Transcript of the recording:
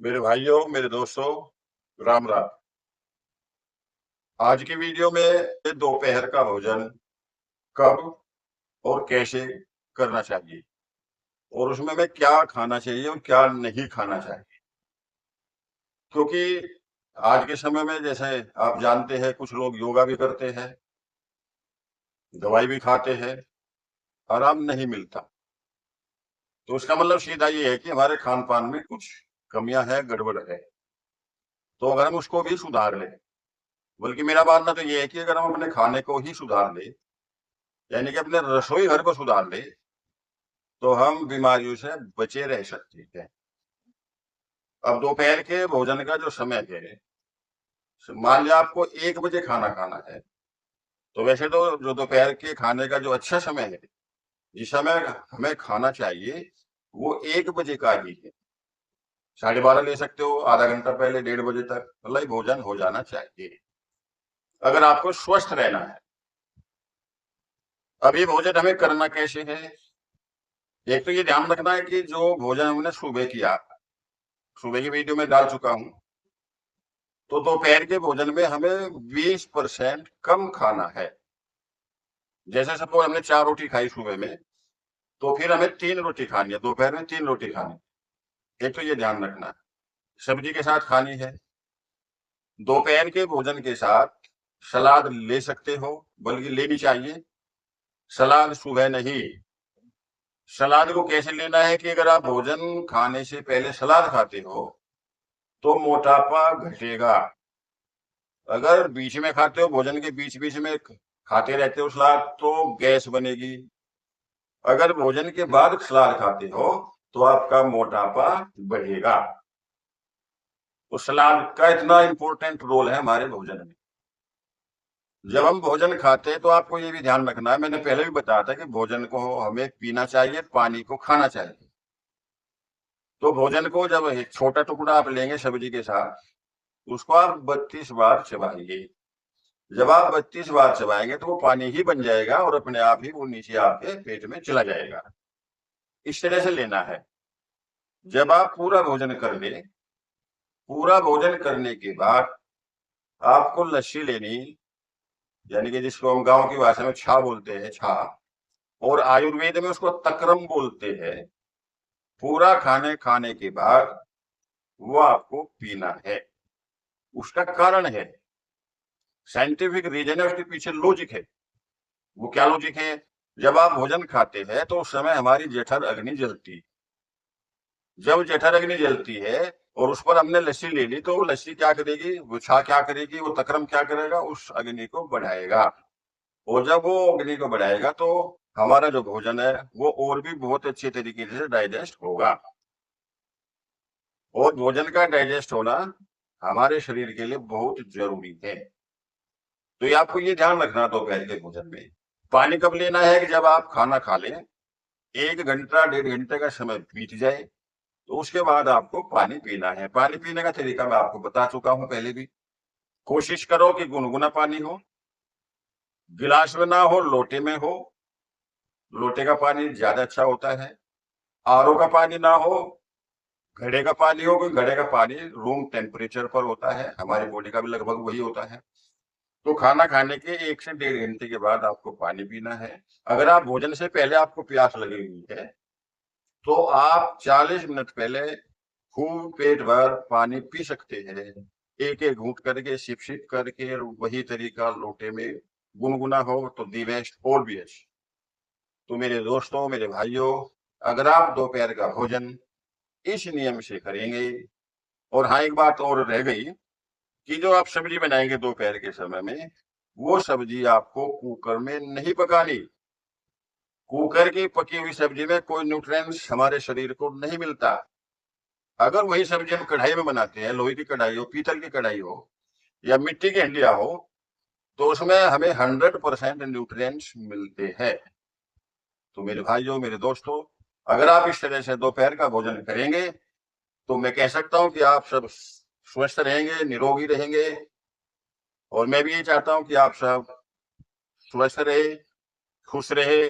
मेरे भाइयों, मेरे दोस्तों, राम राम। आज की वीडियो में दोपहर का भोजन कब और कैसे करना चाहिए और उसमें मैं क्या खाना चाहिए और क्या नहीं खाना चाहिए। क्योंकि आज के समय में जैसे आप जानते हैं, कुछ लोग योगा भी करते हैं, दवाई भी खाते हैं, आराम नहीं मिलता। तो उसका मतलब सीधा ये है कि हमारे खान-पान में कुछ कमियां हैं, गड़बड़ है। तो अगर हम उसको भी सुधार लें, बल्कि मेरा मानना तो ये है कि अगर हम अपने खाने को ही सुधार लें, यानी कि अपने रसोई घर को सुधार ले, तो हम बीमारियों से बचे रह सकते हैं। अब दोपहर के भोजन का जो समय है, मान लिया आपको 1 बजे खाना खाना है, तो वैसे तो जो दोपहर के खाने का जो अच्छा समय है, जिस समय हमें खाना चाहिए, वो 1 बजे का ही है। 12:30 ले सकते हो, आधा घंटा पहले, 1:30 बजे तक मतलब भोजन हो जाना चाहिए, अगर आपको स्वस्थ रहना है। अब ये भोजन हमें करना कैसे है? एक तो ये ध्यान रखना है कि जो भोजन हमने सुबह किया, सुबह की वीडियो में डाल चुका हूँ, तो दोपहर के भोजन में हमें 20% कम खाना है। जैसे सपोज हमने 4 रोटी खाई सुबह में, तो फिर हमें 3 रोटी खानी है, दोपहर में 3 रोटी खानी है। एक तो ये ध्यान रखना है। सब्जी के साथ खानी है। दोपहर के भोजन के साथ सलाद ले सकते हो, बल्कि लेनी चाहिए। सलाद सुबह नहीं। सलाद को कैसे लेना है कि अगर आप भोजन खाने से पहले सलाद खाते हो, तो मोटापा घटेगा। अगर बीच में खाते हो, भोजन के बीच-बीच में खाते रहते हो सलाद, तो गैस बनेगी। अगर भोजन के बाद सलाद खाते हो, तो आपका मोटापा बढ़ेगा। तो सलाद का इतना इम्पोर्टेंट रोल है हमारे भोजन में। जब हम भोजन खाते हैं, तो आपको ये भी ध्यान रखना है, मैंने पहले भी बताया था कि भोजन को हमें पीना चाहिए, पानी को खाना चाहिए। तो भोजन को जब एक छोटा टुकड़ा आप लेंगे सब्जी के साथ, उसको आप 32 बार चबाइए। जब आप 32 बार चबाएंगे, तो वो पानी ही बन जाएगा और अपने आप ही वो नीचे आपके पेट में चला जाएगा। इस तरह से लेना है। जब आप पूरा भोजन कर लें, पूरा भोजन करने के बाद आपको लस्सी लेनी, यानी कि जिसको हम गाँव की भाषा में छा बोलते हैं, छा, और आयुर्वेद में उसको तक्रम बोलते हैं। पूरा खाने खाने के बाद वो आपको पीना है। उसका कारण है, साइंटिफिक रीजन है, उसके पीछे लॉजिक है। वो क्या लॉजिक है? जब आप भोजन खाते हैं, तो उस समय हमारी जठर अग्नि जलती है। जब जठर अग्नि जलती है और उस पर हमने लस्सी ले ली, तो वो लस्सी क्या करेगी, वो छा क्या करेगी, वो तक्रम क्या करेगा, उस अग्नि को बढ़ाएगा। और जब वो अग्नि को बढ़ाएगा, तो हमारा जो भोजन है वो और भी बहुत अच्छे तरीके से डाइजेस्ट होगा। और भोजन का डाइजेस्ट होना हमारे शरीर के लिए बहुत जरूरी है। तो ये आपको ये ध्यान रखना दोपहर के भोजन में। पानी कब लेना है कि जब आप खाना खा लें, 1 घंटा 1.5 घंटे का समय बीत जाए, तो उसके बाद आपको पानी पीना है। पानी पीने का तरीका मैं आपको बता चुका हूँ पहले भी। कोशिश करो कि गुनगुना पानी हो, गिलास में ना हो, लोटे में हो। लोटे का पानी ज्यादा अच्छा होता है। आरओ का पानी ना हो, घड़े का पानी हो, क्योंकि घड़े का पानी रूम टेम्परेचर पर होता है, हमारी बॉडी का भी लगभग वही होता है। तो खाना खाने के 1 से 1.5 घंटे के बाद आपको पानी पीना है। अगर आप भोजन से पहले आपको प्यास लगी हुई है, तो आप 40 मिनट पहले खूब पेट भर पानी पी सकते हैं। एक-एक घूंट करके, सिप-सिप करके, वही तरीका लोटे में गुनगुना हो तो दी बेस्ट और भी अच्छा। तो मेरे दोस्तों, मेरे भाइयों, अगर आप दोपहर का भोजन इस नियम से करेंगे, और हाँ, एक बात और रह गई कि जो आप सब्जी बनाएंगे दोपहर के समय में, वो सब्जी आपको कुकर में नहीं पकानी। कुकर की पकी हुई सब्जी में कोई न्यूट्रिएंट्स हमारे शरीर को नहीं मिलता। अगर वही सब्जी हम कढ़ाई में बनाते हैं, लोहे की कढ़ाई हो, पीतल की कढ़ाई हो या मिट्टी की हंडिया हो, तो उसमें हमें 100% न्यूट्रिएंट्स मिलते हैं। तो मेरे भाइयों, मेरे दोस्तों, अगर आप इस तरह से दोपहर का भोजन करेंगे, तो मैं कह सकता हूँ कि आप सब स्वस्थ रहेंगे, निरोगी रहेंगे। और मैं भी ये चाहता हूँ कि आप सब स्वस्थ रहे, खुश रहे।